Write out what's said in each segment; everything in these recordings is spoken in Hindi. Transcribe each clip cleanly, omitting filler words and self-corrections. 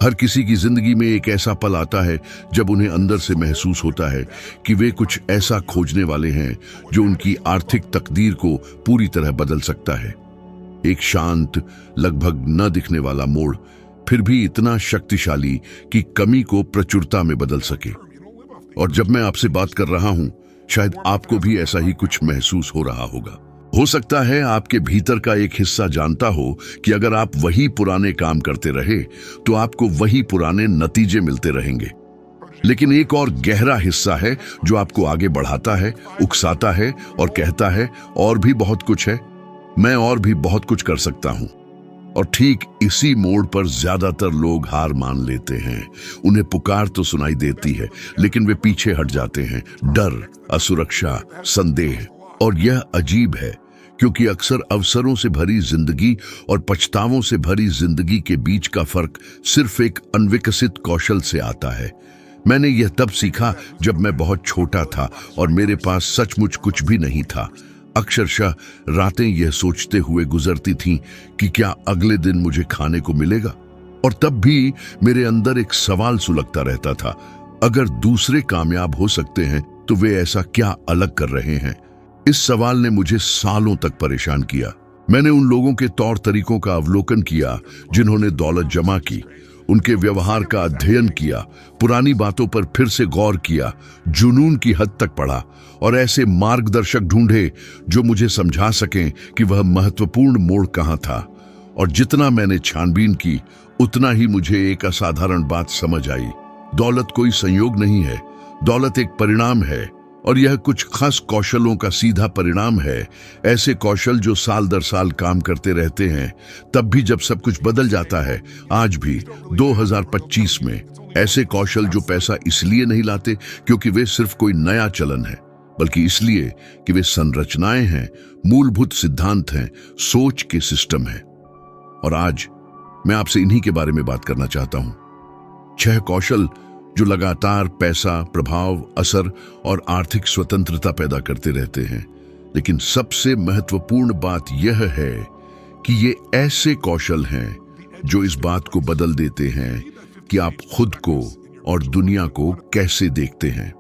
हर किसी की जिंदगी में एक ऐसा पल आता है जब उन्हें अंदर से महसूस होता है कि वे कुछ ऐसा खोजने वाले हैं जो उनकी आर्थिक तकदीर को पूरी तरह बदल सकता है। एक शांत, लगभग न दिखने वाला मोड़, फिर भी इतना शक्तिशाली कि कमी को प्रचुरता में बदल सके। और जब मैं आपसे बात कर रहा हूं, शायद आपको भी ऐसा ही कुछ महसूस हो रहा होगा। हो सकता है आपके भीतर का एक हिस्सा जानता हो कि अगर आप वही पुराने काम करते रहे तो आपको वही पुराने नतीजे मिलते रहेंगे। लेकिन एक और गहरा हिस्सा है जो आपको आगे बढ़ाता है, उकसाता है और कहता है और भी बहुत कुछ है, मैं और भी बहुत कुछ कर सकता हूं। और ठीक इसी मोड़ पर ज्यादातर लोग हार मान लेते हैं। उन्हें पुकार तो सुनाई देती है, लेकिन वे पीछे हट जाते हैं। डर, असुरक्षा, संदेह। और यह अजीब है क्योंकि अक्सर अवसरों से भरी जिंदगी और पछतावों से भरी जिंदगी के बीच का फर्क सिर्फ एक अनविकसित कौशल से आता है। मैंने यह तब सीखा जब मैं बहुत छोटा था और मेरे पास सचमुच कुछ भी नहीं था। अक्षरशः रातें यह सोचते हुए गुजरती थीं कि क्या अगले दिन मुझे खाने को मिलेगा। और तब भी मेरे अंदर एक सवाल सुलगता रहता था, अगर दूसरे कामयाब हो सकते हैं तो वे ऐसा क्या अलग कर रहे हैं। इस सवाल ने मुझे सालों तक परेशान किया। मैंने उन लोगों के तौर तरीकों का अवलोकन किया जिन्होंने दौलत जमा की, उनके व्यवहार का अध्ययन किया, पुरानी बातों पर फिर से गौर किया, जुनून की हद तक पढ़ा और ऐसे मार्गदर्शक ढूंढे जो मुझे समझा सकें कि वह महत्वपूर्ण मोड़ कहां था। और जितना मैंने छानबीन की, उतना ही मुझे एक असाधारण बात समझ आई। दौलत कोई संयोग नहीं है, दौलत एक परिणाम है। और यह कुछ खास कौशलों का सीधा परिणाम है। ऐसे कौशल जो साल दर साल काम करते रहते हैं, तब भी जब सब कुछ बदल जाता है। आज भी 2025 में ऐसे कौशल जो पैसा इसलिए नहीं लाते क्योंकि वे सिर्फ कोई नया चलन है, बल्कि इसलिए कि वे संरचनाएं हैं, मूलभूत सिद्धांत हैं, सोच के सिस्टम है। और आज मैं आपसे इन्हीं के बारे में बात करना चाहता हूं। 6 कौशल जो लगातार पैसा, प्रभाव, असर और आर्थिक स्वतंत्रता पैदा करते रहते हैं। लेकिन सबसे महत्वपूर्ण बात यह है कि ये ऐसे कौशल हैं जो इस बात को बदल देते हैं कि आप खुद को और दुनिया को कैसे देखते हैं।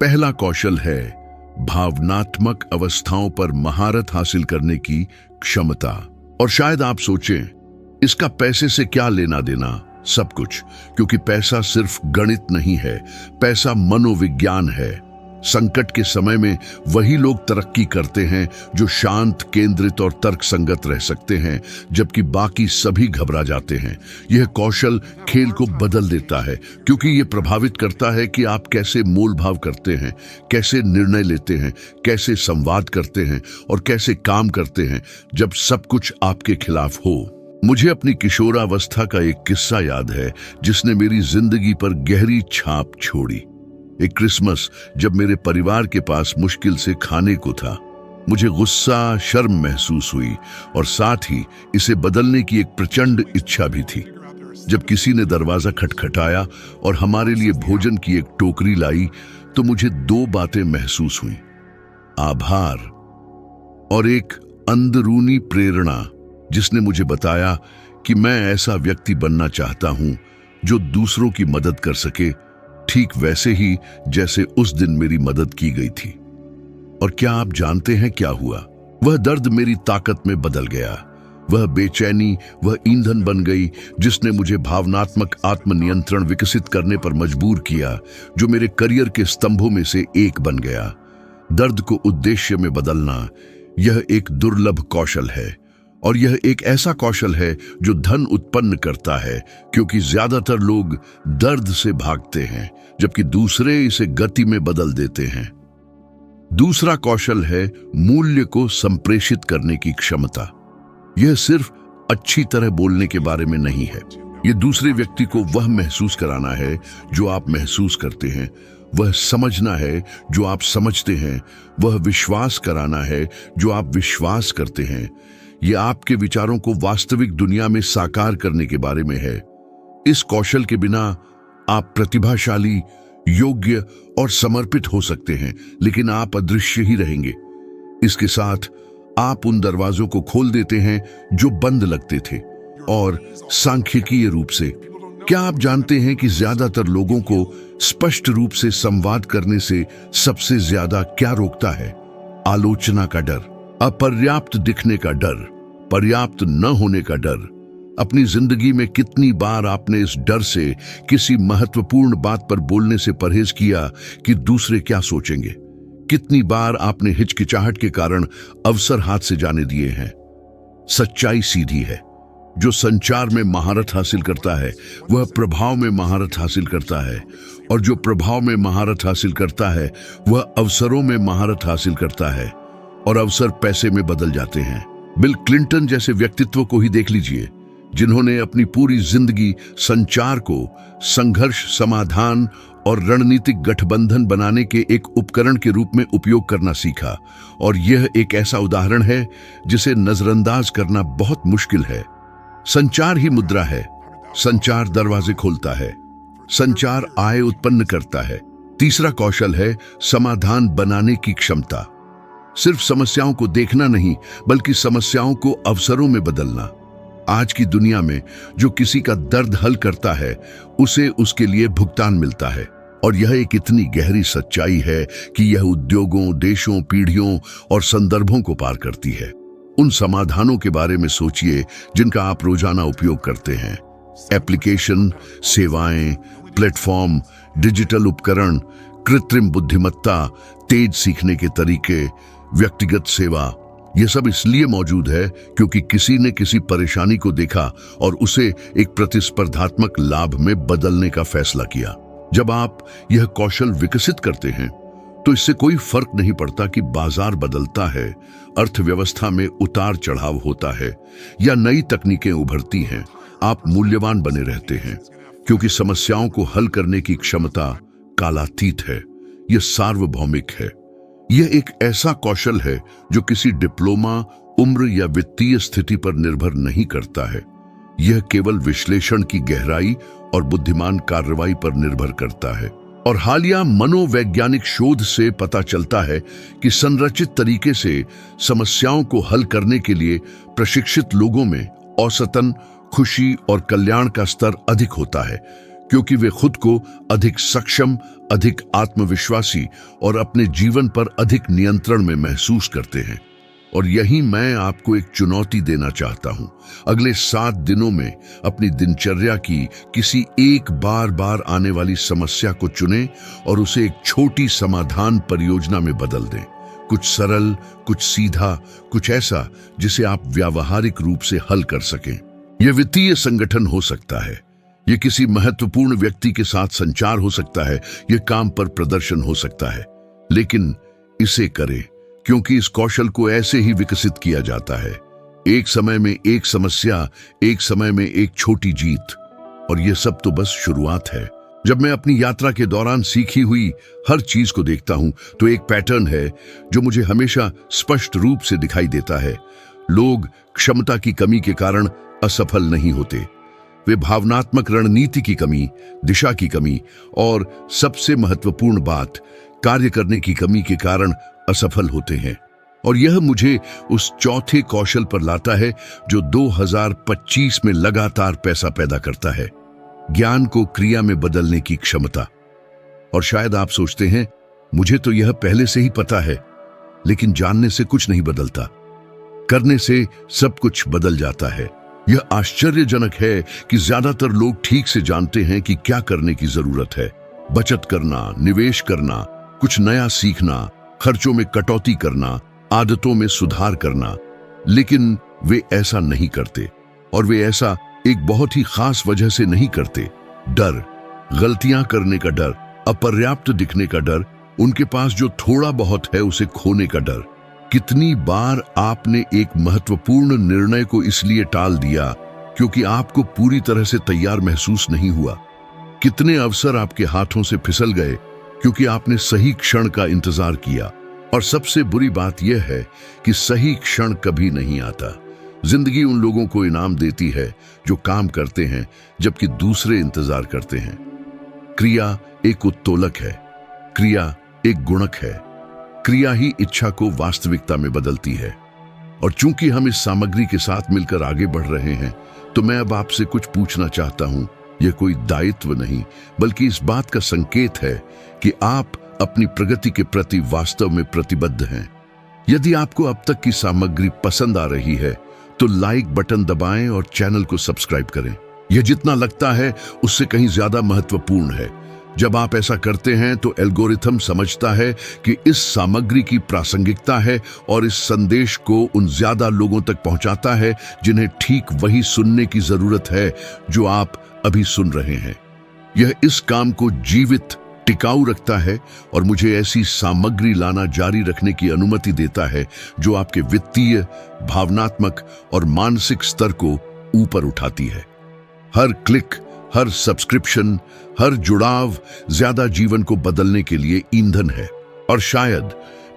पहला कौशल है भावनात्मक अवस्थाओं पर महारत हासिल करने की क्षमता। और शायद आप सोचें, इसका पैसे से क्या लेना देना? सब कुछ, क्योंकि पैसा सिर्फ गणित नहीं है, पैसा मनोविज्ञान है। संकट के समय में वही लोग तरक्की करते हैं जो शांत, केंद्रित और तर्कसंगत रह सकते हैं, जबकि बाकी सभी घबरा जाते हैं। यह कौशल खेल को बदल देता है क्योंकि यह प्रभावित करता है कि आप कैसे मोल भाव करते हैं, कैसे निर्णय लेते हैं, कैसे संवाद करते हैं और कैसे काम करते हैं जब सब कुछ आपके खिलाफ हो। मुझे अपनी किशोरावस्था का एक किस्सा याद है जिसने मेरी जिंदगी पर गहरी छाप छोड़ी। एक क्रिसमस जब मेरे परिवार के पास मुश्किल से खाने को था, मुझे गुस्सा, शर्म महसूस हुई और साथ ही इसे बदलने की एक प्रचंड इच्छा भी थी। जब किसी ने दरवाजा खटखटाया और हमारे लिए भोजन की एक टोकरी लाई तो मुझे 2 बातें महसूस हुई, आभार और एक अंदरूनी प्रेरणा जिसने मुझे बताया कि मैं ऐसा व्यक्ति बनना चाहता हूं जो दूसरों की मदद कर सके, ठीक वैसे ही जैसे उस दिन मेरी मदद की गई थी। और क्या आप जानते हैं क्या हुआ? वह दर्द मेरी ताकत में बदल गया। वह बेचैनी वह ईंधन बन गई जिसने मुझे भावनात्मक आत्मनियंत्रण विकसित करने पर मजबूर किया, जो मेरे करियर के स्तंभों में से एक बन गया। दर्द को उद्देश्य में बदलना यह एक दुर्लभ कौशल है। और यह एक ऐसा कौशल है जो धन उत्पन्न करता है, क्योंकि ज्यादातर लोग दर्द से भागते हैं जबकि दूसरे इसे गति में बदल देते हैं। दूसरा कौशल है मूल्य को संप्रेषित करने की क्षमता। यह सिर्फ अच्छी तरह बोलने के बारे में नहीं है। यह दूसरे व्यक्ति को वह महसूस कराना है जो आप महसूस करते हैं, वह समझना है जो आप समझते हैं, वह विश्वास कराना है जो आप विश्वास करते हैं। यह आपके विचारों को वास्तविक दुनिया में साकार करने के बारे में है। इस कौशल के बिना आप प्रतिभाशाली, योग्य और समर्पित हो सकते हैं, लेकिन आप अदृश्य ही रहेंगे। इसके साथ आप उन दरवाजों को खोल देते हैं जो बंद लगते थे और सांख्यिकीय रूप से क्या आप जानते हैं कि ज्यादातर लोगों को स्पष्ट रूप से संवाद करने से सबसे ज्यादा क्या रोकता है? आलोचना का डर, अपर्याप्त दिखने का डर, पर्याप्त न होने का डर। अपनी जिंदगी में कितनी बार आपने इस डर से किसी महत्वपूर्ण बात पर बोलने से परहेज किया कि दूसरे क्या सोचेंगे? कितनी बार आपने हिचकिचाहट के कारण अवसर हाथ से जाने दिए हैं? सच्चाई सीधी है, जो संचार में महारत हासिल करता है वह प्रभाव में महारत हासिल करता है, और जो प्रभाव में महारत हासिल करता है वह अवसरों में महारत हासिल करता है, और अवसर पैसे में बदल जाते हैं। बिल क्लिंटन जैसे व्यक्तित्व को ही देख लीजिए, जिन्होंने अपनी पूरी जिंदगी संचार को संघर्ष, समाधान और रणनीतिक गठबंधन बनाने के एक उपकरण के रूप में उपयोग करना सीखा। और यह एक ऐसा उदाहरण है जिसे नजरअंदाज करना बहुत मुश्किल है। संचार ही मुद्रा है, संचार दरवाजे खोलता है, संचार आय उत्पन्न करता है। तीसरा कौशल है समाधान बनाने की क्षमता। सिर्फ समस्याओं को देखना नहीं, बल्कि समस्याओं को अवसरों में बदलना। आज की दुनिया में जो किसी का दर्द हल करता है उसे उसके लिए भुगतान मिलता है, और यह एक इतनी गहरी सच्चाई है कि यह उद्योगों, देशों, पीढ़ियों और संदर्भों को पार करती है। उन समाधानों के बारे में सोचिए जिनका आप रोजाना उपयोग करते हैं। एप्लीकेशन, सेवाएं, प्लेटफॉर्म, डिजिटल उपकरण, कृत्रिम बुद्धिमत्ता, तेज सीखने के तरीके, व्यक्तिगत सेवा। यह सब इसलिए मौजूद है क्योंकि किसी ने किसी परेशानी को देखा और उसे एक प्रतिस्पर्धात्मक लाभ में बदलने का फैसला किया। जब आप यह कौशल विकसित करते हैं तो इससे कोई फर्क नहीं पड़ता कि बाजार बदलता है, अर्थव्यवस्था में उतार चढ़ाव होता है या नई तकनीकें उभरती हैं। आप मूल्यवान बने रहते हैं क्योंकि समस्याओं को हल करने की क्षमता कालातीत है, यह सार्वभौमिक है। यह एक ऐसा कौशल है जो किसी डिप्लोमा, उम्र या वित्तीय स्थिति पर निर्भर नहीं करता है। यह केवल विश्लेषण की गहराई और बुद्धिमान कार्रवाई पर निर्भर करता है। और हालिया मनोवैज्ञानिक शोध से पता चलता है कि संरचित तरीके से समस्याओं को हल करने के लिए प्रशिक्षित लोगों में औसतन खुशी और कल्याण का स्तर अधिक होता है, क्योंकि वे खुद को अधिक सक्षम, अधिक आत्मविश्वासी और अपने जीवन पर अधिक नियंत्रण में महसूस करते हैं। और यही मैं आपको एक चुनौती देना चाहता हूं। अगले 7 दिनों में अपनी दिनचर्या की किसी एक बार बार आने वाली समस्या को चुनें और उसे एक छोटी समाधान परियोजना में बदल दें। कुछ सरल, कुछ सीधा, कुछ ऐसा जिसे आप व्यावहारिक रूप से हल कर सकें। यह वित्तीय संगठन हो सकता है, यह किसी महत्वपूर्ण व्यक्ति के साथ संचार हो सकता है, यह काम पर प्रदर्शन हो सकता है। लेकिन इसे करें, क्योंकि इस कौशल को ऐसे ही विकसित किया जाता है। एक समय में एक समस्या, एक समय में एक छोटी जीत। और यह सब तो बस शुरुआत है। जब मैं अपनी यात्रा के दौरान सीखी हुई हर चीज को देखता हूं तो एक पैटर्न है जो मुझे हमेशा स्पष्ट रूप से दिखाई देता है। लोग क्षमता की कमी के कारण असफल नहीं होते। वे भावनात्मक रणनीति की कमी, दिशा की कमी और सबसे महत्वपूर्ण बात, कार्य करने की कमी के कारण असफल होते हैं। और यह मुझे उस चौथे कौशल पर लाता है जो 2025 में लगातार पैसा पैदा करता है, ज्ञान को क्रिया में बदलने की क्षमता। और शायद आप सोचते हैं मुझे तो यह पहले से ही पता है, लेकिन जानने से कुछ नहीं बदलता, करने से सब कुछ बदल जाता है। यह आश्चर्यजनक है कि ज्यादातर लोग ठीक से जानते हैं कि क्या करने की जरूरत है। बचत करना, निवेश करना, कुछ नया सीखना, खर्चों में कटौती करना, आदतों में सुधार करना, लेकिन वे ऐसा नहीं करते। और वे ऐसा एक बहुत ही खास वजह से नहीं करते। डर, गलतियां करने का डर, अपर्याप्त दिखने का डर, उनके पास जो थोड़ा बहुत है उसे खोने का डर। कितनी बार आपने एक महत्वपूर्ण निर्णय को इसलिए टाल दिया क्योंकि आपको पूरी तरह से तैयार महसूस नहीं हुआ? कितने अवसर आपके हाथों से फिसल गए क्योंकि आपने सही क्षण का इंतजार किया? और सबसे बुरी बात यह है कि सही क्षण कभी नहीं आता। जिंदगी उन लोगों को इनाम देती है जो काम करते हैं जबकि दूसरे इंतजार करते हैं। क्रिया एक उत्तोलक है, क्रिया एक गुणक है। क्रिया ही इच्छा को वास्तविकता में बदलती है। और चूंकि हम इस सामग्री के साथ मिलकर आगे बढ़ रहे हैं, तो मैं अब आपसे कुछ पूछना चाहता हूं। यह कोई दायित्व नहीं, बल्कि इस बात का संकेत है कि आप अपनी प्रगति के प्रति वास्तव में प्रतिबद्ध हैं। यदि आपको अब तक की सामग्री पसंद आ रही है तो लाइक बटन दबाएं और चैनल को सब्सक्राइब करें। यह जितना लगता है उससे कहीं ज्यादा महत्वपूर्ण है। जब आप ऐसा करते हैं तो एल्गोरिथम समझता है कि इस सामग्री की प्रासंगिकता है और इस संदेश को उन ज्यादा लोगों तक पहुंचाता है जिन्हें ठीक वही सुनने की जरूरत है जो आप अभी सुन रहे हैं। यह इस काम को जीवित, टिकाऊ रखता है और मुझे ऐसी सामग्री लाना जारी रखने की अनुमति देता है जो आपके वित्तीय, भावनात्मक और मानसिक स्तर को ऊपर उठाती है। हर क्लिक, हर सब्सक्रिप्शन, हर जुड़ाव ज्यादा जीवन को बदलने के लिए ईंधन है। और शायद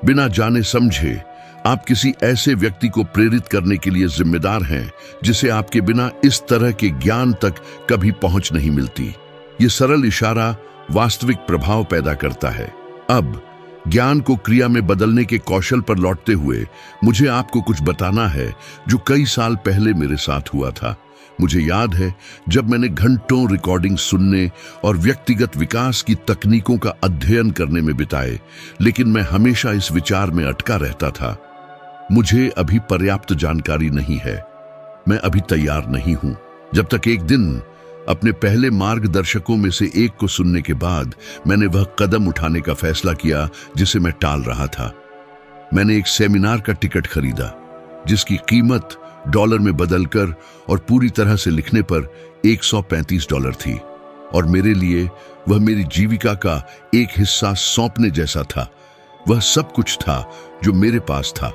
बिना जाने समझे आप किसी ऐसे व्यक्ति को प्रेरित करने के लिए जिम्मेदार हैं जिसे आपके बिना इस तरह के ज्ञान तक कभी पहुंच नहीं मिलती। ये सरल इशारा वास्तविक प्रभाव पैदा करता है। अब ज्ञान को क्रिया में बदलने के कौशल पर लौटते हुए मुझे आपको कुछ बताना है जो कई साल पहले मेरे साथ हुआ था। मुझे याद है जब मैंने घंटों रिकॉर्डिंग सुनने और व्यक्तिगत विकास की तकनीकों का अध्ययन करने में बिताए, लेकिन मैं हमेशा इस विचार में अटका रहता था, मुझे अभी पर्याप्त जानकारी नहीं है, मैं अभी तैयार नहीं हूं। जब तक एक दिन अपने पहले मार्गदर्शकों में से एक को सुनने के बाद मैंने वह कदम उठाने का फैसला किया जिसे मैं टाल रहा था। मैंने एक सेमिनार का टिकट खरीदा जिसकी कीमत डॉलर में बदलकर और पूरी तरह से लिखने पर $135 थी, और मेरे लिए वह मेरी जीविका का एक हिस्सा सौंपने जैसा था। वह सब कुछ था जो मेरे पास था,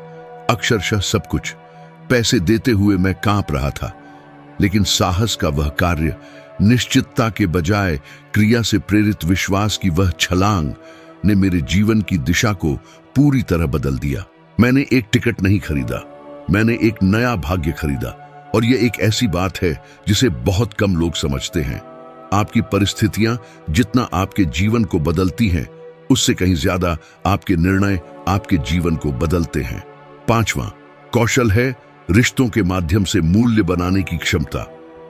अक्षरशः सब कुछ। पैसे देते हुए मैं कांप रहा था, लेकिन साहस का वह कार्य, निश्चितता के बजाय क्रिया से प्रेरित विश्वास की वह छलांग ने मेरे जीवन की दिशा को पूरी तरह बदल दिया। मैंने एक टिकट नहीं खरीदा, मैंने एक नया भाग्य खरीदा। और यह एक ऐसी बात है जिसे बहुत कम लोग समझते हैं। आपकी परिस्थितियां जितना आपके जीवन को बदलती हैं, उससे कहीं ज्यादा आपके निर्णय आपके जीवन को बदलते हैं। 5वां कौशल है रिश्तों के माध्यम से मूल्य बनाने की क्षमता।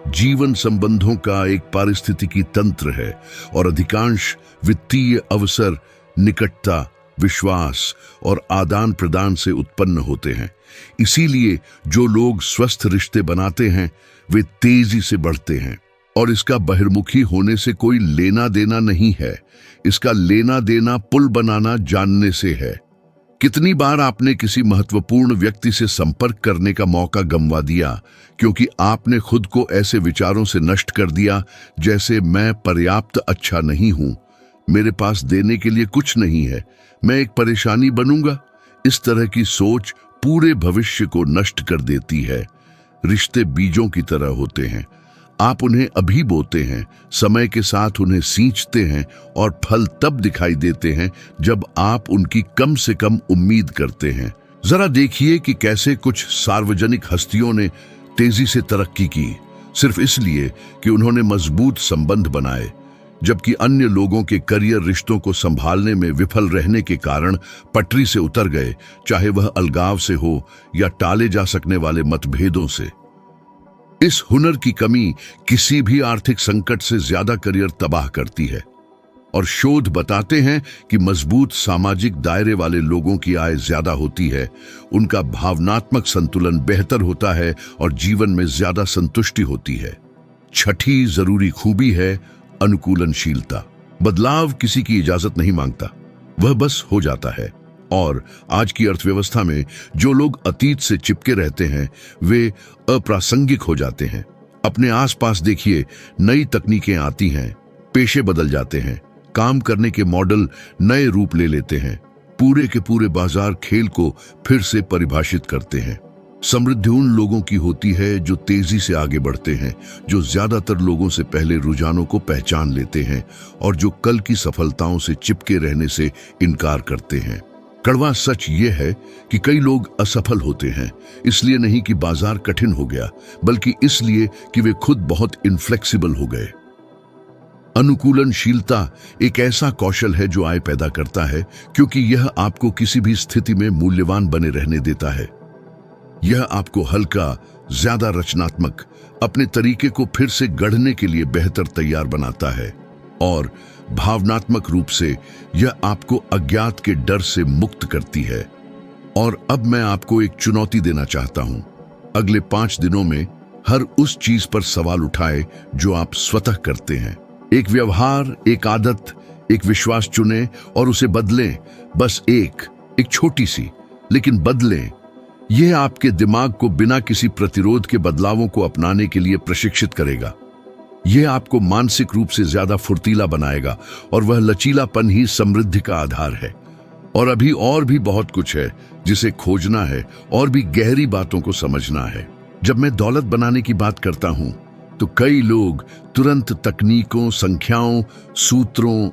जीवन संबंधों का एक पारिस्थितिकी तंत्र है और अधिकांश वित्तीय अवसर निकटता, विश्वास और आदान प्रदान से उत्पन्न होते हैं। इसीलिए जो लोग स्वस्थ रिश्ते बनाते हैं वे तेजी से बढ़ते हैं। और इसका बहिर्मुखी होने से कोई लेना देना नहीं है, इसका लेना देना पुल बनाना जानने से है। कितनी बार आपने किसी महत्वपूर्ण व्यक्ति से संपर्क करने का मौका गंवा दिया क्योंकि आपने खुद को ऐसे विचारों से नष्ट कर दिया जैसे मैं पर्याप्त अच्छा नहीं हूं, मेरे पास देने के लिए कुछ नहीं है, मैं एक परेशानी बनूंगा। इस तरह की सोच पूरे भविष्य को नष्ट कर देती है। रिश्ते बीजों की तरह होते हैं, आप उन्हें अभी बोते हैं, समय के साथ उन्हें सींचते हैं और फल तब दिखाई देते हैं जब आप उनकी कम से कम उम्मीद करते हैं। जरा देखिए कि कैसे कुछ सार्वजनिक हस्तियों ने तेजी से तरक्की की सिर्फ इसलिए कि उन्होंने मजबूत संबंध बनाए, जबकि अन्य लोगों के करियर रिश्तों को संभालने में विफल रहने के कारण पटरी से उतर गए, चाहे वह अलगाव से हो या टाले जा सकने वाले मतभेदों से। इस हुनर की कमी किसी भी आर्थिक संकट से ज्यादा करियर तबाह करती है। और शोध बताते हैं कि मजबूत सामाजिक दायरे वाले लोगों की आय ज्यादा होती है, उनका भावनात्मक संतुलन बेहतर होता है और जीवन में ज्यादा संतुष्टि होती है। 6ठी जरूरी खूबी है अनुकूलनशीलता। बदलाव किसी की इजाजत नहीं मांगता, वह बस हो जाता है। और आज की अर्थव्यवस्था में जो लोग अतीत से चिपके रहते हैं वे अप्रासंगिक हो जाते हैं। अपने आसपास देखिए, नई तकनीकें आती हैं, पेशे बदल जाते हैं, काम करने के मॉडल नए रूप ले लेते हैं, पूरे के पूरे बाजार खेल को फिर से परिभाषित करते हैं। समृद्धि उन लोगों की होती है जो तेजी से आगे बढ़ते हैं, जो ज्यादातर लोगों से पहले रुझानों को पहचान लेते हैं और जो कल की सफलताओं से चिपके रहने से इनकार करते हैं। कड़वा सच ये है कि कई लोग असफल होते हैं इसलिए नहीं कि बाजार कठिन हो गया, बल्कि इसलिए कि वे खुद बहुत इनफ्लेक्सिबल हो गए। अनुकूलनशीलता एक ऐसा कौशल है जो आय पैदा करता है, क्योंकि यह आपको किसी भी स्थिति में मूल्यवान बने रहने देता है। यह आपको हल्का, ज्यादा रचनात्मक, अपने तरीके को फिर से गढ़ने के लिए बेहतर तैयार बनाता है। और भावनात्मक रूप से यह आपको अज्ञात के डर से मुक्त करती है। और अब मैं आपको एक चुनौती देना चाहता हूं। अगले 5 दिनों में हर उस चीज पर सवाल उठाए जो आप स्वतः करते हैं। एक व्यवहार, एक आदत, एक विश्वास चुनें और उसे बदलें। बस एक छोटी सी, लेकिन बदलें। यह आपके दिमाग को बिना किसी प्रतिरोध के बदलावों को अपनाने के लिए प्रशिक्षित करेगा। यह आपको मानसिक रूप से ज्यादा फुर्तीला बनाएगा और वह लचीलापन ही समृद्धि का आधार है। और अभी और भी बहुत कुछ है जिसे खोजना है और भी गहरी बातों को समझना है। जब मैं दौलत बनाने की बात करता हूं तो कई लोग तुरंत तकनीकों, संख्याओं, सूत्रों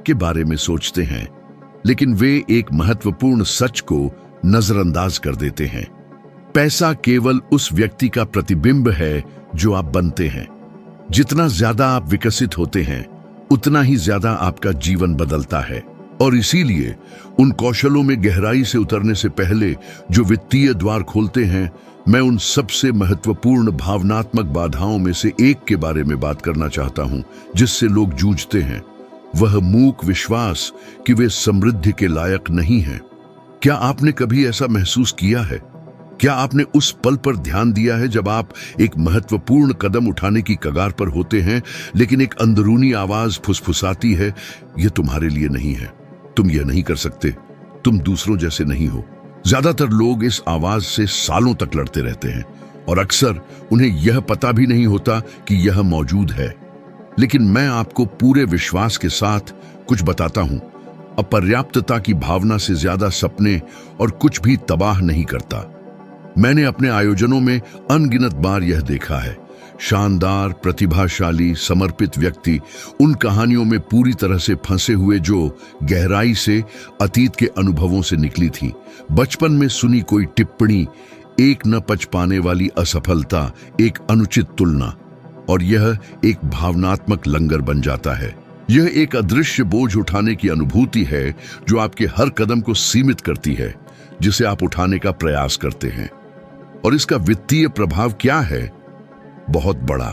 के बारे में सोचते हैं, लेकिन वे एक महत्वपूर्ण सच को नजरअंदाज कर देते हैं। पैसा केवल उस व्यक्ति का प्रतिबिंब है जो आप बनते हैं। जितना ज्यादा आप विकसित होते हैं, उतना ही ज्यादा आपका जीवन बदलता है। और इसीलिए उन कौशलों में गहराई से उतरने से पहले जो वित्तीय द्वार खोलते हैं, मैं उन सबसे महत्वपूर्ण भावनात्मक बाधाओं में से एक के बारे में बात करना चाहता हूं जिससे लोग जूझते हैं। वह मूक विश्वास कि वे समृद्धि के लायक नहीं हैं। क्या आपने कभी ऐसा महसूस किया है? क्या आपने उस पल पर ध्यान दिया है जब आप एक महत्वपूर्ण कदम उठाने की कगार पर होते हैं, लेकिन एक अंदरूनी आवाज फुसफुसाती है, यह तुम्हारे लिए नहीं है, तुम यह नहीं कर सकते, तुम दूसरों जैसे नहीं हो। ज्यादातर लोग इस आवाज से सालों तक लड़ते रहते हैं और अक्सर उन्हें यह पता भी नहीं होता कि यह मौजूद है। लेकिन मैं आपको पूरे विश्वास के साथ कुछ बताता हूं। अपर्याप्तता की भावना से ज्यादा सपने और कुछ भी तबाह नहीं करता। मैंने अपने आयोजनों में अनगिनत बार यह देखा है। शानदार, प्रतिभाशाली, समर्पित व्यक्ति उन कहानियों में पूरी तरह से फंसे हुए जो गहराई से अतीत के अनुभवों से निकली थी। बचपन में सुनी कोई टिप्पणी, एक न पच पाने वाली असफलता, एक अनुचित तुलना, और यह एक भावनात्मक लंगर बन जाता है। यह एक अदृश्य बोझ उठाने की अनुभूति है जो आपके हर कदम को सीमित करती है जिसे आप उठाने का प्रयास करते हैं। और इसका वित्तीय प्रभाव क्या है? बहुत बड़ा।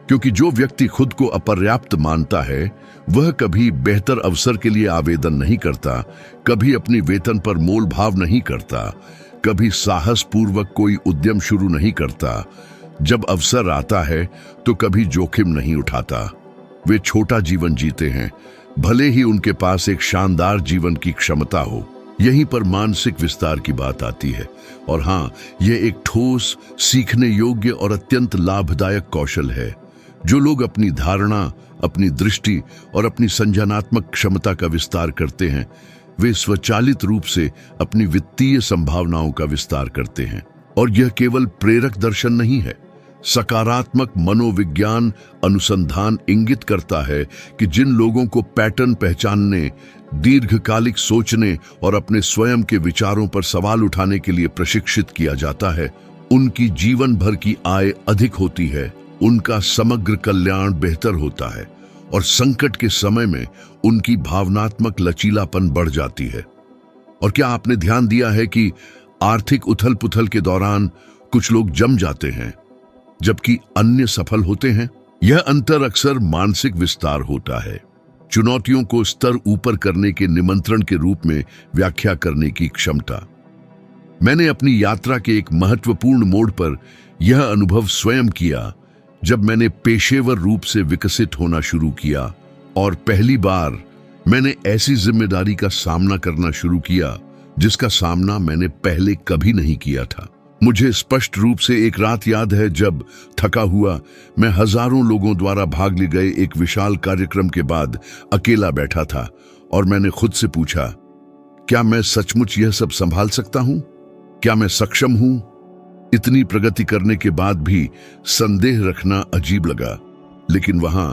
क्योंकि जो व्यक्ति खुद को अपर्याप्त मानता है, वह कभी बेहतर अवसर के लिए आवेदन नहीं करता, कभी अपनी वेतन पर मोल भाव नहीं करता, कभी साहस पूर्वक कोई उद्यम शुरू नहीं करता। जब अवसर आता है तो कभी जोखिम नहीं उठाता। वे छोटा जीवन जीते हैं, भले ही उनके पास एक शानदार जीवन की क्षमता हो। यहीं पर मानसिक विस्तार की बात आती है। और हाँ, यह एक ठोस, सीखने योग्य और अत्यंत लाभदायक कौशल है। जो लोग अपनी धारणा, अपनी दृष्टि और अपनी संज्ञानात्मक क्षमता का विस्तार करते हैं, वे स्वचालित रूप से अपनी वित्तीय संभावनाओं का विस्तार करते हैं। और यह केवल प्रेरक दर्शन नहीं है। सकारात्मक मनोविज्ञान अनुसंधान इंगित करता है कि जिन लोगों को पैटर्न पहचानने, दीर्घकालिक सोचने और अपने स्वयं के विचारों पर सवाल उठाने के लिए प्रशिक्षित किया जाता है, उनकी जीवन भर की आय अधिक होती है, उनका समग्र कल्याण बेहतर होता है और संकट के समय में उनकी भावनात्मक लचीलापन बढ़ जाती है। और क्या आपने ध्यान दिया है कि आर्थिक उथल पुथल के दौरान कुछ लोग जम जाते हैं जबकि अन्य सफल होते हैं? यह अंतर अक्सर मानसिक विस्तार होता है। चुनौतियों को स्तर ऊपर करने के निमंत्रण के रूप में व्याख्या करने की क्षमता। मैंने अपनी यात्रा के एक महत्वपूर्ण मोड़ पर यह अनुभव स्वयं किया जब मैंने पेशेवर रूप से विकसित होना शुरू किया और पहली बार मैंने ऐसी जिम्मेदारी का सामना करना शुरू किया जिसका सामना मैंने पहले कभी नहीं किया था। मुझे स्पष्ट रूप से एक रात याद है जब थका हुआ मैं हजारों लोगों द्वारा भाग लिए गए एक विशाल कार्यक्रम के बाद अकेला बैठा था और मैंने खुद से पूछा, क्या मैं सचमुच यह सब संभाल सकता हूं? क्या मैं सक्षम हूं? इतनी प्रगति करने के बाद भी संदेह रखना अजीब लगा। लेकिन वहां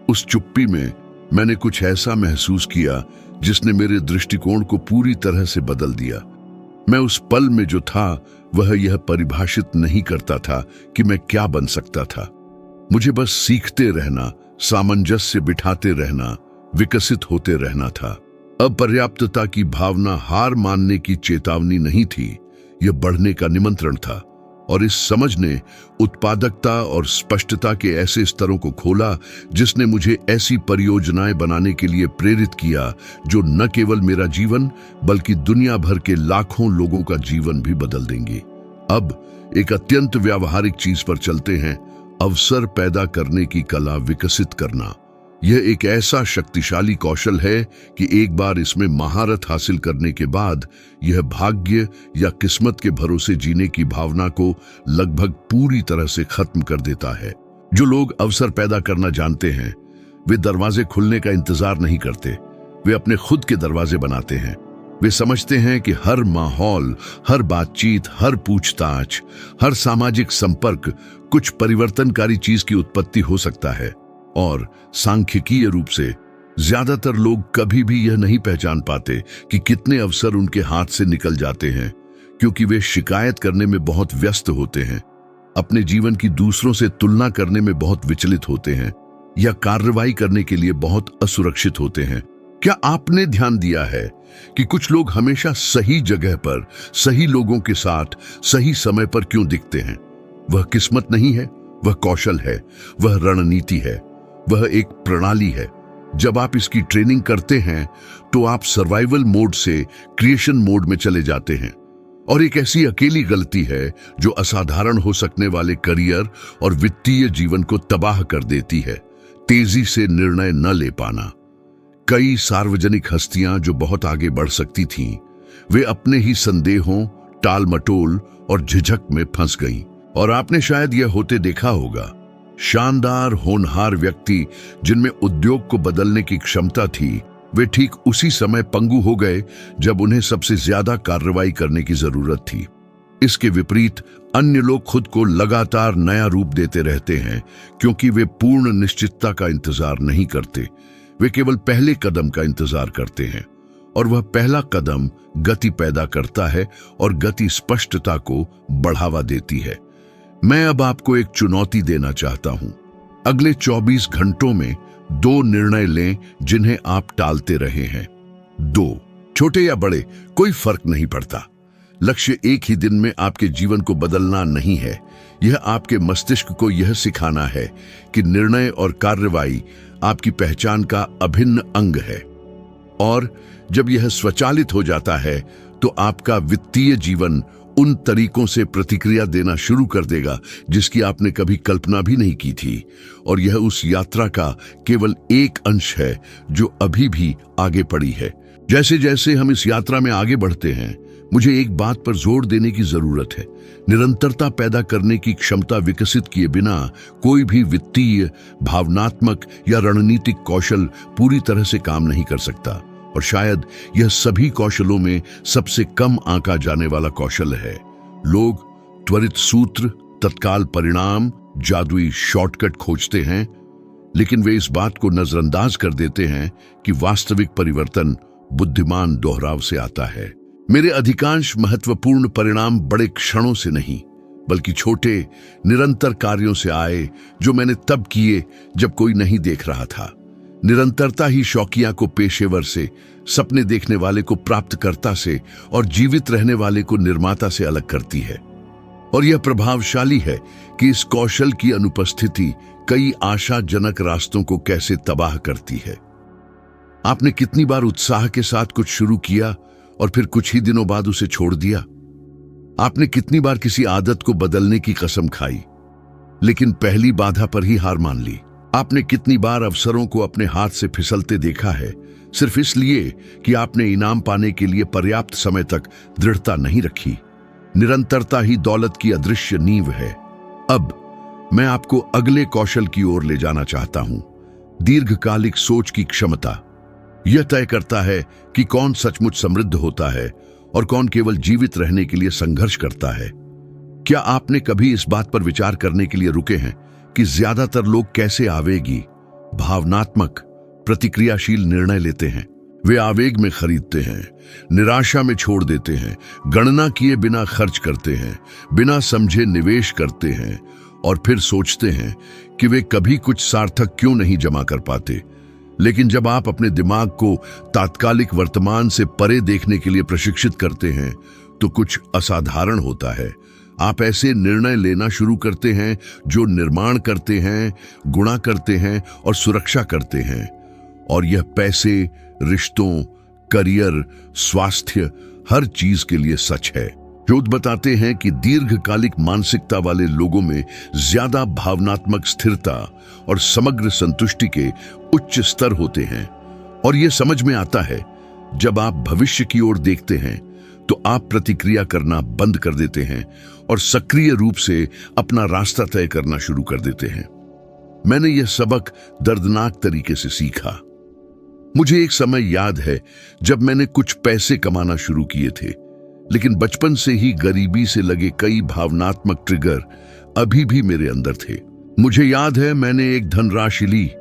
उस चुप्पी में मैंने कुछ ऐसा महसूस किया जिसने मेरे दृष्टिकोण को पूरी तरह से बदल दिया। मैं उस पल में जो था वह यह परिभाषित नहीं करता था कि मैं क्या बन सकता था। मुझे बस सीखते रहना, सामंजस्य बिठाते रहना, विकसित होते रहना था। अपर्याप्तता की भावना हार मानने की चेतावनी नहीं थी, यह बढ़ने का निमंत्रण था, और इस समझ ने उत्पादकता और स्पष्टता के ऐसे स्तरों को खोला जिसने मुझे ऐसी परियोजनाएं बनाने के लिए प्रेरित किया जो न केवल मेरा जीवन बल्कि दुनिया भर के लाखों लोगों का जीवन भी बदल देंगी। अब एक अत्यंत व्यावहारिक चीज पर चलते हैं, अवसर पैदा करने की कला विकसित करना। यह एक ऐसा शक्तिशाली कौशल है कि एक बार इसमें महारत हासिल करने के बाद यह भाग्य या किस्मत के भरोसे जीने की भावना को लगभग पूरी तरह से खत्म कर देता है। जो लोग अवसर पैदा करना जानते हैं वे दरवाजे खुलने का इंतजार नहीं करते, वे अपने खुद के दरवाजे बनाते हैं। वे समझते हैं कि हर माहौल, हर बातचीत, हर पूछताछ, हर सामाजिक संपर्क कुछ परिवर्तनकारी चीज की उत्पत्ति हो सकता है, और सांख्यिकीय रूप से ज्यादातर लोग कभी भी यह नहीं पहचान पाते कि कितने अवसर उनके हाथ से निकल जाते हैं, क्योंकि वे शिकायत करने में बहुत व्यस्त होते हैं, अपने जीवन की दूसरों से तुलना करने में बहुत विचलित होते हैं, या कार्रवाई करने के लिए बहुत असुरक्षित होते हैं। क्या आपने ध्यान दिया है कि कुछ लोग हमेशा सही जगह पर, सही लोगों के साथ, सही समय पर क्यों दिखते हैं? वह किस्मत नहीं है, वह कौशल है, वह रणनीति है, वह एक प्रणाली है। जब आप इसकी ट्रेनिंग करते हैं तो आप सर्वाइवल मोड से क्रिएशन मोड में चले जाते हैं, और एक ऐसी अकेली गलती है जो असाधारण हो सकने वाले करियर और वित्तीय जीवन को तबाह कर देती है, तेजी से निर्णय न ले पाना। कई सार्वजनिक हस्तियां जो बहुत आगे बढ़ सकती थीं, वे अपने ही संदेहों, टाल मटोल और झिझक में फंस गईं। और आपने शायद यह होते देखा होगा। शानदार होनहार व्यक्ति जिनमें उद्योग को बदलने की क्षमता थी, वे ठीक उसी समय पंगु हो गए जब उन्हें सबसे ज्यादा कार्रवाई करने की जरूरत थी। इसके विपरीत अन्य लोग खुद को लगातार नया रूप देते रहते हैं, क्योंकि वे पूर्ण निश्चितता का इंतजार नहीं करते, वे केवल पहले कदम का इंतजार करते हैं, और वह पहला कदम गति पैदा करता है और गति स्पष्टता को बढ़ावा देती है। मैं अब आपको एक चुनौती देना चाहता हूं। अगले 24 घंटों में 2 निर्णय लें जिन्हें आप टालते रहे हैं। 2, छोटे या बड़े, कोई फर्क नहीं पड़ता। लक्ष्य एक ही दिन में आपके जीवन को बदलना नहीं है। यह आपके मस्तिष्क को यह सिखाना है कि निर्णय और कार्रवाई आपकी पहचान का अभिन्न अंग है, और जब यह स्वचालित हो जाता है तो आपका वित्तीय जीवन उन तरीकों से प्रतिक्रिया देना शुरू कर देगा जिसकी आपने कभी कल्पना भी नहीं की थी, और यह उस यात्रा का केवल एक अंश है जो अभी भी आगे पड़ी है। जैसे जैसे हम इस यात्रा में आगे बढ़ते हैं, मुझे एक बात पर जोर देने की जरूरत है। निरंतरता पैदा करने की क्षमता विकसित किए बिना कोई भी वित्तीय, भावनात्मक या रणनीतिक कौशल पूरी तरह से काम नहीं कर सकता, और शायद यह सभी कौशलों में सबसे कम आंका जाने वाला कौशल है। लोग त्वरित सूत्र, तत्काल परिणाम, जादुई शॉर्टकट खोजते हैं, लेकिन वे इस बात को नजरअंदाज कर देते हैं कि वास्तविक परिवर्तन बुद्धिमान दोहराव से आता है। मेरे अधिकांश महत्वपूर्ण परिणाम बड़े क्षणों से नहीं, बल्कि छोटे निरंतर कार्यों से आए जो मैंने तब किए जब कोई नहीं देख रहा था। निरंतरता ही शौकिया को पेशेवर से, सपने देखने वाले को प्राप्तकर्ता से, और जीवित रहने वाले को निर्माता से अलग करती है। और यह प्रभावशाली है कि इस कौशल की अनुपस्थिति कई आशाजनक रास्तों को कैसे तबाह करती है। आपने कितनी बार उत्साह के साथ कुछ शुरू किया और फिर कुछ ही दिनों बाद उसे छोड़ दिया? आपने कितनी बार किसी आदत को बदलने की कसम खाई, लेकिन पहली बाधा पर ही हार मान ली? आपने कितनी बार अवसरों को अपने हाथ से फिसलते देखा है, सिर्फ इसलिए कि आपने इनाम पाने के लिए पर्याप्त समय तक दृढ़ता नहीं रखी? निरंतरता ही दौलत की अदृश्य नींव है। अब मैं आपको अगले कौशल की ओर ले जाना चाहता हूं। दीर्घकालिक सोच की क्षमता। यह तय करता है कि कौन सचमुच समृद्ध होता है और कौन केवल जीवित रहने के लिए संघर्ष करता है। क्या आपने कभी इस बात पर विचार करने के लिए रुके हैं कि ज्यादातर लोग कैसे आवेगी, भावनात्मक, प्रतिक्रियाशील निर्णय लेते हैं? वे आवेग में खरीदते हैं, निराशा में छोड़ देते हैं, गणना किए बिना खर्च करते हैं, बिना समझे निवेश करते हैं, और फिर सोचते हैं कि वे कभी कुछ सार्थक क्यों नहीं जमा कर पाते। लेकिन जब आप अपने दिमाग को तात्कालिक वर्तमान से परे देखने के लिए प्रशिक्षित करते हैं, तो कुछ असाधारण होता है। आप ऐसे निर्णय लेना शुरू करते हैं जो निर्माण करते हैं, गुणा करते हैं और सुरक्षा करते हैं। और यह पैसे, रिश्तों, करियर, स्वास्थ्य, हर चीज के लिए सच है। शोध बताते हैं कि दीर्घकालिक मानसिकता वाले लोगों में ज्यादा भावनात्मक स्थिरता और समग्र संतुष्टि के उच्च स्तर होते हैं। और यह समझ में आता है जब आप भविष्य की ओर देखते हैं तो आप प्रतिक्रिया करना बंद कर देते हैं और सक्रिय रूप से अपना रास्ता तय करना शुरू कर देते हैं। मैंने यह सबक दर्दनाक तरीके से सीखा। मुझे एक समय याद है जब मैंने कुछ पैसे कमाना शुरू किए थे, लेकिन बचपन से ही गरीबी से लगे कई भावनात्मक ट्रिगर अभी भी मेरे अंदर थे। मुझे याद है मैंने एक धनराशि ली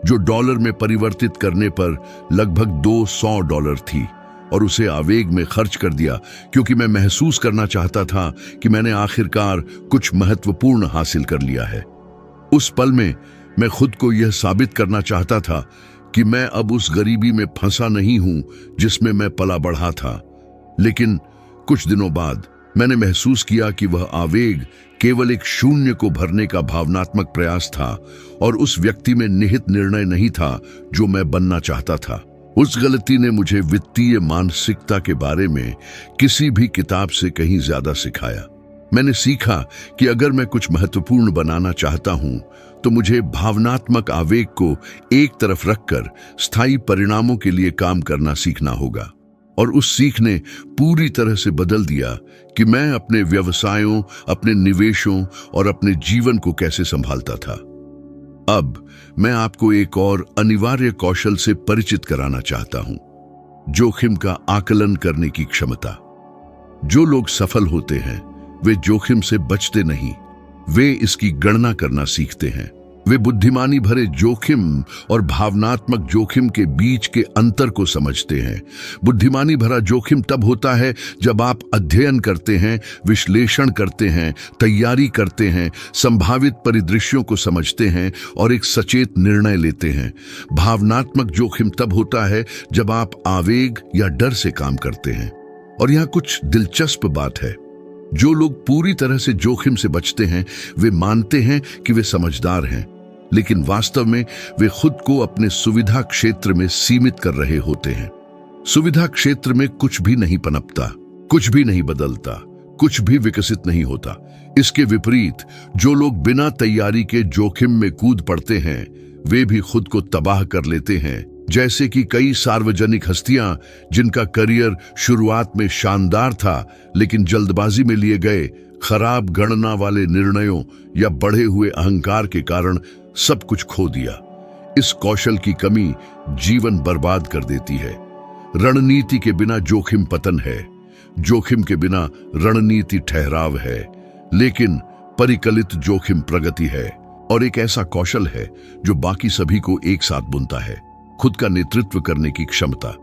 जो डॉलर में परिवर्तित करने पर लगभग $200 थी और उसे आवेग में खर्च कर दिया, क्योंकि मैं महसूस करना चाहता था कि मैंने आखिरकार कुछ महत्वपूर्ण हासिल कर लिया है। उस पल में मैं खुद को यह साबित करना चाहता था कि मैं अब उस गरीबी में फंसा नहीं हूं जिसमें मैं पला बढ़ा था। लेकिन कुछ दिनों बाद मैंने महसूस किया कि वह आवेग केवल एक शून्य को भरने का भावनात्मक प्रयास था और उस व्यक्ति में निहित निर्णय नहीं था जो मैं बनना चाहता था। उस गलती ने मुझे वित्तीय मानसिकता के बारे में किसी भी किताब से कहीं ज्यादा सिखाया। मैंने सीखा कि अगर मैं कुछ महत्वपूर्ण बनाना चाहता हूं तो मुझे भावनात्मक आवेग को एक तरफ रखकर स्थायी परिणामों के लिए काम करना सीखना होगा। और उस सीख ने पूरी तरह से बदल दिया कि मैं अपने व्यवसायों, अपने निवेशों और अपने जीवन को कैसे संभालता था। अब मैं आपको एक और अनिवार्य कौशल से परिचित कराना चाहता हूं, जोखिम का आकलन करने की क्षमता। जो लोग सफल होते हैं वे जोखिम से बचते नहीं, वे इसकी गणना करना सीखते हैं। वे बुद्धिमानी भरे जोखिम और भावनात्मक जोखिम के बीच के अंतर को समझते हैं। बुद्धिमानी भरा जोखिम तब होता है जब आप अध्ययन करते हैं, विश्लेषण करते हैं, तैयारी करते हैं, संभावित परिदृश्यों को समझते हैं और एक सचेत निर्णय लेते हैं। भावनात्मक जोखिम तब होता है जब आप आवेग या डर से काम करते हैं। और यहाँ कुछ दिलचस्प बात है, जो लोग पूरी तरह से जोखिम से बचते हैं वे मानते हैं कि वे समझदार हैं, लेकिन वास्तव में वे खुद को अपने सुविधा क्षेत्र में सीमित कर रहे होते हैं। सुविधा क्षेत्र में कुछ भी नहीं पनपता, कुछ भी नहीं बदलता, कुछ भी विकसित नहीं होता। इसके विपरीत जो लोग बिना तैयारी के जोखिम में कूद पड़ते हैं वे भी खुद को तबाह कर लेते हैं। जैसे कि कई सार्वजनिक हस्तियां जिनका करियर शुरुआत में शानदार था लेकिन जल्दबाजी में लिए गए खराब गणना वाले निर्णयों या बढ़े हुए अहंकार के कारण सब कुछ खो दिया। इस कौशल की कमी जीवन बर्बाद कर देती है। रणनीति के बिना जोखिम पतन है, जोखिम के बिना रणनीति ठहराव है, लेकिन परिकलित जोखिम प्रगति है। और एक ऐसा कौशल है जो बाकी सभी को एक साथ बुनता है, खुद का नेतृत्व करने की क्षमता।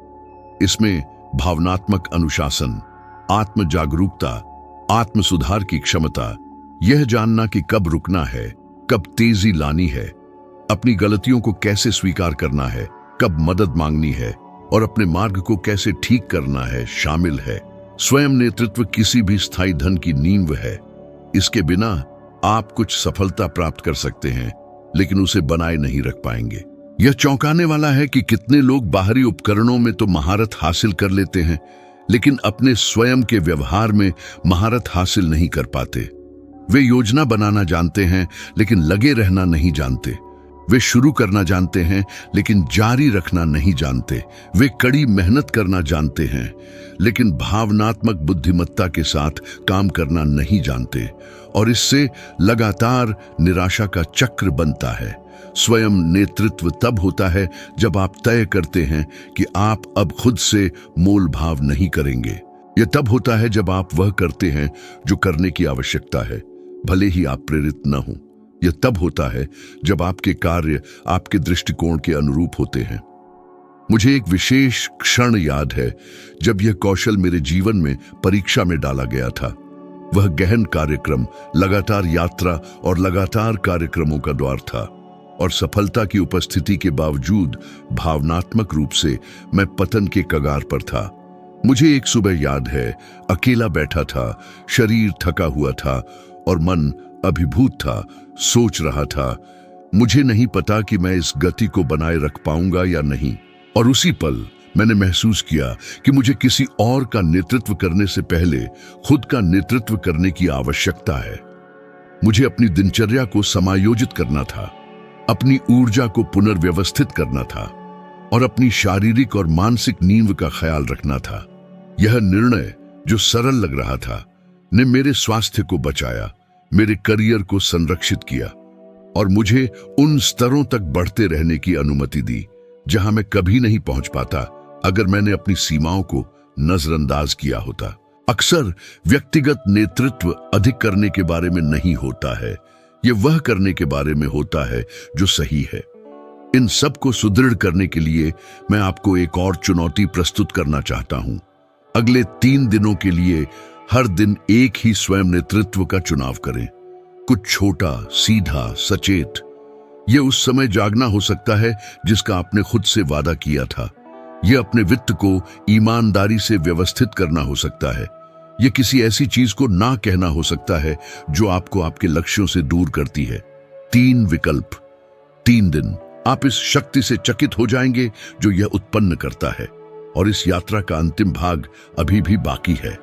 इसमें भावनात्मक अनुशासन, आत्म जागरूकता, आत्म सुधार की क्षमता, यह जानना कि कब रुकना है, कब तेजी लानी है, अपनी गलतियों को कैसे स्वीकार करना है, कब मदद मांगनी है और अपने मार्ग को कैसे ठीक करना है शामिल है। स्वयं नेतृत्व किसी भी स्थायी धन की नींव है। इसके बिना आप कुछ सफलता प्राप्त कर सकते हैं लेकिन उसे बनाए नहीं रख पाएंगे। यह चौंकाने वाला है कि कितने लोग बाहरी उपकरणों में तो महारत हासिल कर लेते हैं लेकिन अपने स्वयं के व्यवहार में महारत हासिल नहीं कर पाते। वे योजना बनाना जानते हैं लेकिन लगे रहना नहीं जानते। वे शुरू करना जानते हैं लेकिन जारी रखना नहीं जानते। वे कड़ी मेहनत करना जानते हैं लेकिन भावनात्मक बुद्धिमत्ता के साथ काम करना नहीं जानते और इससे लगातार निराशा का चक्र बनता है। स्वयं नेतृत्व तब होता है जब आप तय करते हैं कि आप अब खुद से मोल भाव नहीं करेंगे। यह तब होता है जब आप वह करते हैं जो करने की आवश्यकता है, भले ही आप प्रेरित न हों। यह तब होता है जब आपके कार्य आपके दृष्टिकोण के अनुरूप होते हैं। मुझे एक विशेष क्षण याद है जब यह कौशल मेरे जीवन में परीक्षा में डाला गया था। वह गहन कार्यक्रम, लगातार यात्रा और लगातार कार्यक्रमों का दौर था और सफलता की उपस्थिति के बावजूद भावनात्मक रूप से मैं पतन के कगार पर था। मुझे एक सुबह याद है, अकेला बैठा था, शरीर थका हुआ था और मन अभिभूत था, सोच रहा था। मुझे नहीं पता कि मैं इस गति को बनाए रख पाऊंगा या नहीं। और उसी पल मैंने महसूस किया कि मुझे किसी और का नेतृत्व करने से पहले खुद का नेतृत्व करने की आवश्यकता है। मुझे अपनी दिनचर्या को समायोजित करना था, अपनी ऊर्जा को पुनर्व्यवस्थित करना था और अपनी शारीरिक और मानसिक नींव का ख्याल रखना था। यह निर्णय, जो सरल लग रहा था, ने मेरे स्वास्थ्य को बचाया, मेरे करियर को संरक्षित किया और मुझे उन स्तरों तक बढ़ते रहने की अनुमति दी जहां मैं कभी नहीं पहुंच पाता अगर मैंने अपनी सीमाओं को नजरअंदाज किया होता। अक्सर व्यक्तिगत नेतृत्व अधिक करने के बारे में नहीं होता है, यह वह करने के बारे में होता है जो सही है। इन सब को सुदृढ़ करने के लिए मैं आपको एक और चुनौती प्रस्तुत करना चाहता हूं। अगले 3 दिनों के लिए हर दिन एक ही स्वयं नेतृत्व का चुनाव करें। कुछ छोटा, सीधा, सचेत। यह उस समय जागना हो सकता है जिसका आपने खुद से वादा किया था। यह अपने वित्त को ईमानदारी से व्यवस्थित करना हो सकता है। यह किसी ऐसी चीज को ना कहना हो सकता है जो आपको आपके लक्ष्यों से दूर करती है। 3 विकल्प, 3 दिन। आप इस शक्ति से चकित हो जाएंगे जो यह उत्पन्न करता है। और इस यात्रा का अंतिम भाग अभी भी बाकी है।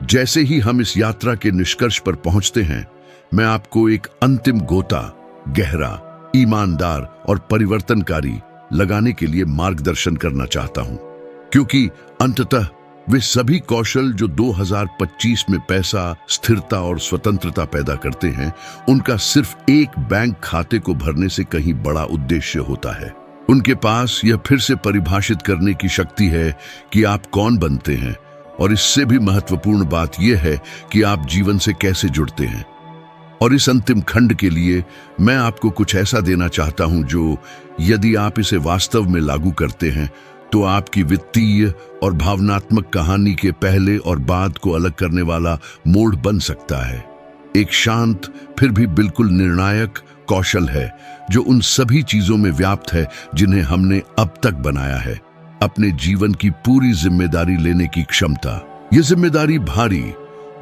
जैसे ही हम इस यात्रा के निष्कर्ष पर पहुंचते हैं, मैं आपको एक अंतिम गोता, गहरा, ईमानदार और परिवर्तनकारी लगाने के लिए मार्गदर्शन करना चाहता हूं, क्योंकि अंततः वे सभी कौशल जो 2025 में पैसा, स्थिरता और स्वतंत्रता पैदा करते हैं, उनका सिर्फ एक बैंक खाते को भरने से कहीं बड़ा उद्देश्य होता है। उनके पास यह फिर से परिभाषित करने की शक्ति है कि आप कौन बनते हैं, और इससे भी महत्वपूर्ण बात यह है कि आप जीवन से कैसे जुड़ते हैं। और इस अंतिम खंड के लिए मैं आपको कुछ ऐसा देना चाहता हूं जो, यदि आप इसे वास्तव में लागू करते हैं, तो आपकी वित्तीय और भावनात्मक कहानी के पहले और बाद को अलग करने वाला मोड़ बन सकता है। एक शांत फिर भी बिल्कुल निर्णायक कौशल है जो उन सभी चीजों में व्याप्त है जिन्हें हमने अब तक बनाया है। अपने जीवन की पूरी जिम्मेदारी लेने की क्षमता। यह जिम्मेदारी भारी,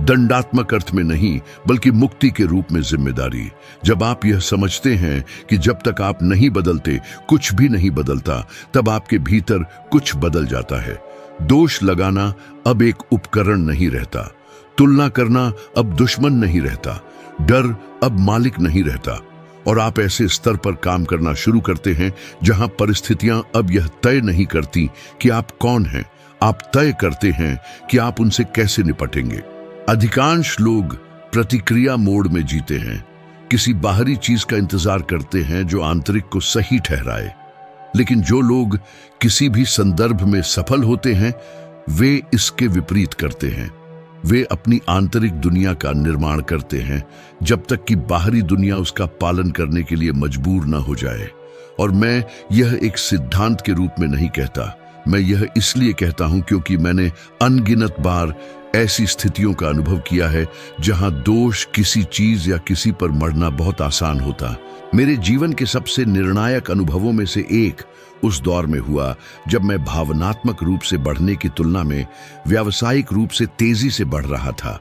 दंडात्मक अर्थ में नहीं, बल्कि मुक्ति के रूप में जिम्मेदारी। जब आप यह समझते हैं कि जब तक आप नहीं बदलते कुछ भी नहीं बदलता, तब आपके भीतर कुछ बदल जाता है। दोष लगाना अब एक उपकरण नहीं रहता, तुलना करना अब दुश्मन नहीं रहता, डर अब मालिक नहीं रहता, और आप ऐसे स्तर पर काम करना शुरू करते हैं जहां परिस्थितियां अब यह तय नहीं करती कि आप कौन हैं, आप तय करते हैं कि आप उनसे कैसे निपटेंगे। अधिकांश लोग प्रतिक्रिया मोड में जीते हैं, किसी बाहरी चीज का इंतजार करते हैं जो आंतरिक को सही ठहराए। लेकिन जो लोग किसी भी संदर्भ में सफल होते हैं, वे इसके विपरीत करते हैं। वे अपनी आंतरिक दुनिया का निर्माण करते हैं जब तक कि बाहरी दुनिया उसका पालन करने के लिए मजबूर न हो जाए। और मैं यह एक सिद्धांत के रूप में नहीं कहता, मैं यह इसलिए कहता हूं क्योंकि मैंने अनगिनत बार ऐसी स्थितियों का अनुभव किया है जहां दोष, किसी चीज या किसी पर मरना बहुत आसान होता। मेरे जीवन के सबसे निर्णायक अनुभवों में से एक उस दौर में हुआ जब मैं भावनात्मक रूप से बढ़ने की तुलना में व्यावसायिक रूप से तेजी से बढ़ रहा था।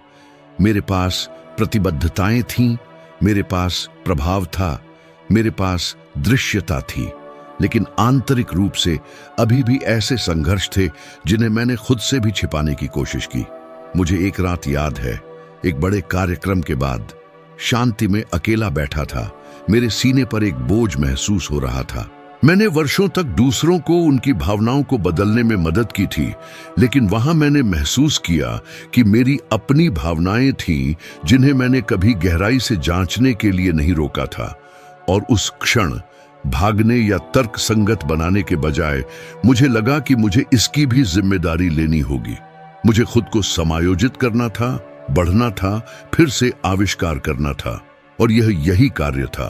मेरे पास प्रतिबद्धताएं थीं, मेरे पास प्रभाव था, मेरे पास दृश्यता थी, लेकिन आंतरिक रूप से अभी भी ऐसे संघर्ष थे जिन्हें मैंने खुद से भी छिपाने की कोशिश की। मुझे एक रात याद है, एक बड़े कार्यक्रम के बाद शांति में अकेला बैठा था। मेरे सीने पर एक बोझ महसूस हो रहा था। मैंने वर्षों तक दूसरों को उनकी भावनाओं को बदलने में मदद की थी, लेकिन वहां मैंने महसूस किया कि मेरी अपनी भावनाएं थीं जिन्हें मैंने कभी गहराई से जांचने के लिए नहीं रोका था। और उस क्षण भागने या तर्क संगत बनाने के बजाय मुझे लगा कि मुझे इसकी भी जिम्मेदारी लेनी होगी। मुझे खुद को समायोजित करना था, बढ़ना था, फिर से आविष्कार करना था। और यही कार्य था,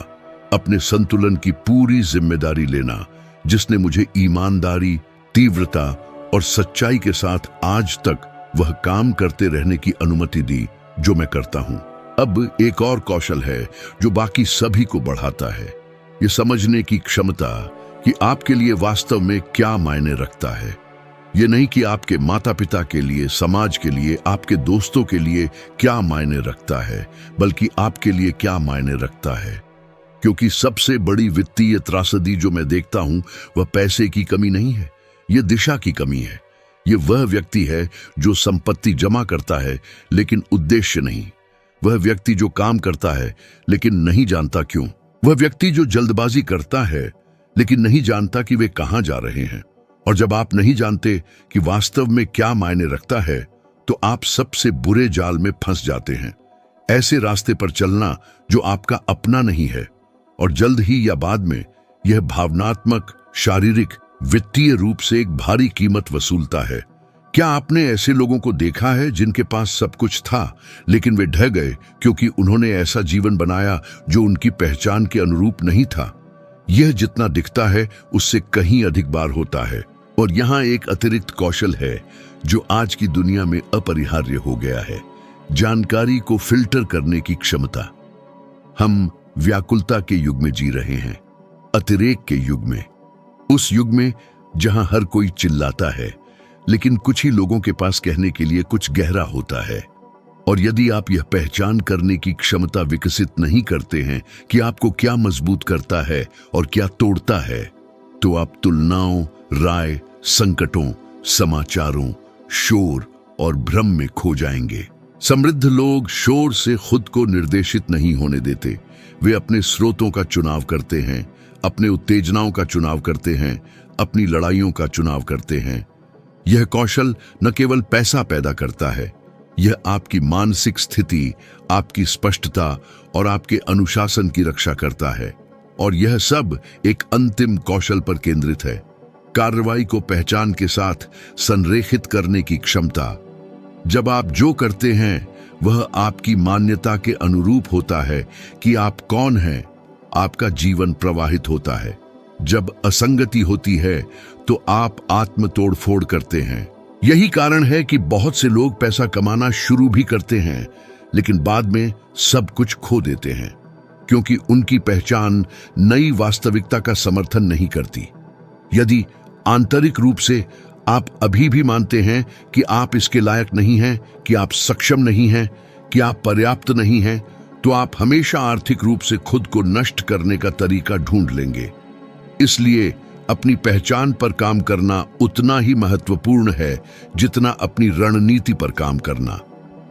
अपने संतुलन की पूरी जिम्मेदारी लेना, जिसने मुझे ईमानदारी, तीव्रता और सच्चाई के साथ आज तक वह काम करते रहने की अनुमति दी जो मैं करता हूं। अब एक और कौशल है जो बाकी सभी को बढ़ाता है, ये समझने की क्षमता कि आपके लिए वास्तव में क्या मायने रखता है। ये नहीं कि आपके माता पिता के लिए, समाज के लिए, आपके दोस्तों के लिए क्या मायने रखता है, बल्कि आपके लिए क्या मायने रखता है। क्योंकि सबसे बड़ी वित्तीय त्रासदी जो मैं देखता हूं वह पैसे की कमी नहीं है, यह दिशा की कमी है। ये वह व्यक्ति है जो संपत्ति जमा करता है लेकिन उद्देश्य नहीं। वह व्यक्ति जो काम करता है लेकिन नहीं जानता क्यों। वह व्यक्ति जो जल्दबाजी करता है लेकिन नहीं जानता कि वे कहां जा रहे हैं। और जब आप नहीं जानते कि वास्तव में क्या मायने रखता है, तो आप सबसे बुरे जाल में फंस जाते हैं। ऐसे रास्ते पर चलना जो आपका अपना नहीं है, और जल्द ही या बाद में यह भावनात्मक, शारीरिक, वित्तीय रूप से एक भारी कीमत वसूलता है। क्या आपने ऐसे लोगों को देखा है जिनके पास सब कुछ था लेकिन वे ढह गए क्योंकि उन्होंने ऐसा जीवन बनाया जो उनकी पहचान के अनुरूप नहीं था। यह जितना दिखता है उससे कहीं अधिक बार होता है। और यहाँ एक अतिरिक्त कौशल है जो आज की दुनिया में अपरिहार्य हो गया है, जानकारी को फिल्टर करने की क्षमता। हम व्याकुलता के युग में जी रहे हैं, अतिरेक के युग में, उस युग में जहां हर कोई चिल्लाता है लेकिन कुछ ही लोगों के पास कहने के लिए कुछ गहरा होता है। और यदि आप यह पहचान करने की क्षमता विकसित नहीं करते हैं कि आपको क्या मजबूत करता है और क्या तोड़ता है, तो आप तुलनाओं, राय, संकटों, समाचारों, शोर और भ्रम में खो जाएंगे। समृद्ध लोग शोर से खुद को निर्देशित नहीं होने देते। वे अपने स्रोतों का चुनाव करते हैं, अपने उत्तेजनाओं का चुनाव करते हैं, अपनी लड़ाइयों का चुनाव करते हैं। यह कौशल न केवल पैसा पैदा करता है, यह आपकी मानसिक स्थिति, आपकी स्पष्टता और आपके अनुशासन की रक्षा करता है। और यह सब एक अंतिम कौशल पर केंद्रित है, कार्रवाई को पहचान के साथ संरेखित करने की क्षमता। जब आप जो करते हैं वह आपकी मान्यता के अनुरूप होता है कि आप कौन हैं, आपका जीवन प्रवाहित होता है। जब असंगति होती है तो आप आत्म तोड़फोड़ करते हैं। यही कारण है कि बहुत से लोग पैसा कमाना शुरू भी करते हैं लेकिन बाद में सब कुछ खो देते हैं, क्योंकि उनकी पहचान नई वास्तविकता का समर्थन नहीं करती। यदि आंतरिक रूप से आप अभी भी मानते हैं कि आप इसके लायक नहीं हैं, कि आप सक्षम नहीं हैं, कि आप पर्याप्त नहीं हैं, तो आप हमेशा आर्थिक रूप से खुद को नष्ट करने का तरीका ढूंढ लेंगे। इसलिए अपनी पहचान पर काम करना उतना ही महत्वपूर्ण है जितना अपनी रणनीति पर काम करना।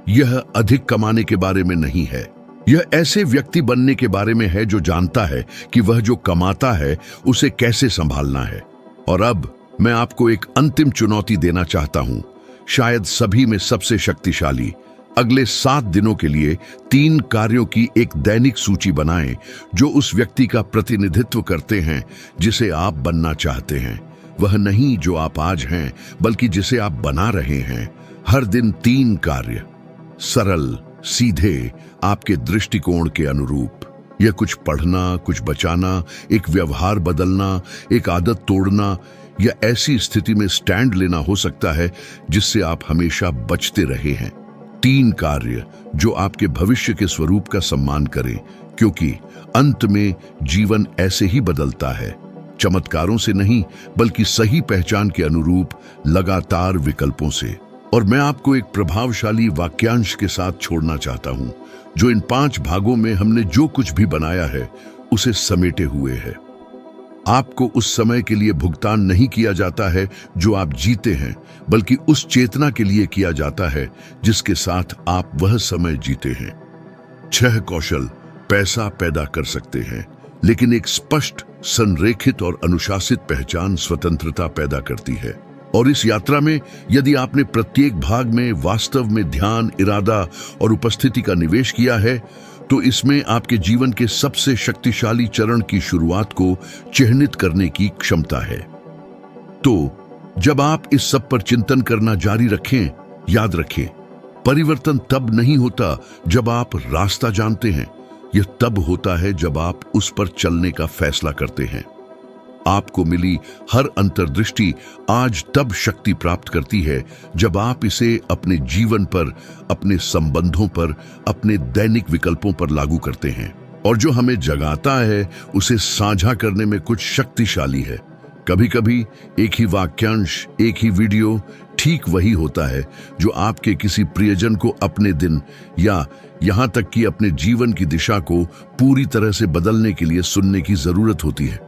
यह अधिक कमाने के बारे में नहीं है, यह ऐसे व्यक्ति बनने के बारे में है जो जानता है कि वह जो कमाता है उसे कैसे संभालना है। और अब मैं आपको एक अंतिम चुनौती देना चाहता हूं, शायद सभी में सबसे शक्तिशाली। अगले 7 दिनों के लिए 3 कार्यों की एक दैनिक सूची बनाएं जो उस व्यक्ति का प्रतिनिधित्व करते हैं जिसे आप बनना चाहते हैं। वह नहीं जो आप आज हैं, बल्कि जिसे आप बना रहे हैं। हर दिन 3 कार्य, सरल, सीधे, आपके दृष्टिकोण के अनुरूप। यह कुछ पढ़ना, कुछ बचाना, एक व्यवहार बदलना, एक आदत तोड़ना, या ऐसी स्थिति में स्टैंड लेना हो सकता है जिससे आप हमेशा बचते रहे हैं। 3 कार्य जो आपके भविष्य के स्वरूप का सम्मान करें, क्योंकि अंत में जीवन ऐसे ही बदलता है, चमत्कारों से नहीं बल्कि सही पहचान के अनुरूप लगातार विकल्पों से। और मैं आपको एक प्रभावशाली वाक्यांश के साथ छोड़ना चाहता हूं जो इन 5 भागों में हमने जो कुछ भी बनाया है उसे समेटे हुए है। आपको उस समय के लिए भुगतान नहीं किया जाता है जो आप जीते हैं, बल्कि उस चेतना के लिए किया जाता है जिसके साथ आप वह समय जीते हैं। 6 कौशल पैसा पैदा कर सकते हैं, लेकिन एक स्पष्ट, संरेखित और अनुशासित पहचान स्वतंत्रता पैदा करती है। और इस यात्रा में यदि आपने प्रत्येक भाग में वास्तव में ध्यान, इरादा और उपस्थिति का निवेश किया है, तो इसमें आपके जीवन के सबसे शक्तिशाली चरण की शुरुआत को चिह्नित करने की क्षमता है। तो जब आप इस सब पर चिंतन करना जारी रखें, याद रखें, परिवर्तन तब नहीं होता जब आप रास्ता जानते हैं, यह तब होता है जब आप उस पर चलने का फैसला करते हैं। आपको मिली हर अंतर्दृष्टि आज तब शक्ति प्राप्त करती है जब आप इसे अपने जीवन पर, अपने संबंधों पर, अपने दैनिक विकल्पों पर लागू करते हैं। और जो हमें जगाता है उसे साझा करने में कुछ शक्तिशाली है। कभी कभी एक ही वाक्यांश, एक ही वीडियो ठीक वही होता है जो आपके किसी प्रियजन को अपने दिन या यहाँ तक कि अपने जीवन की दिशा को पूरी तरह से बदलने के लिए सुनने की जरूरत होती है।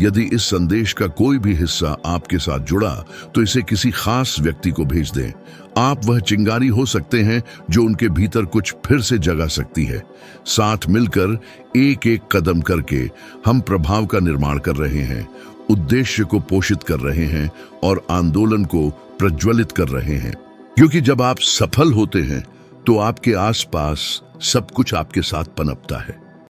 यदि इस संदेश का कोई भी हिस्सा आपके साथ जुड़ा तो इसे किसी खास व्यक्ति को भेज दें। आप वह चिंगारी हो सकते हैं जो उनके भीतर कुछ फिर से जगा सकती है। साथ मिलकर एक एक कदम करके हम प्रभाव का निर्माण कर रहे हैं, उद्देश्य को पोषित कर रहे हैं और आंदोलन को प्रज्वलित कर रहे हैं। क्योंकि जब आप सफल होते हैं तो आपके आसपास सब कुछ आपके साथ पनपता है।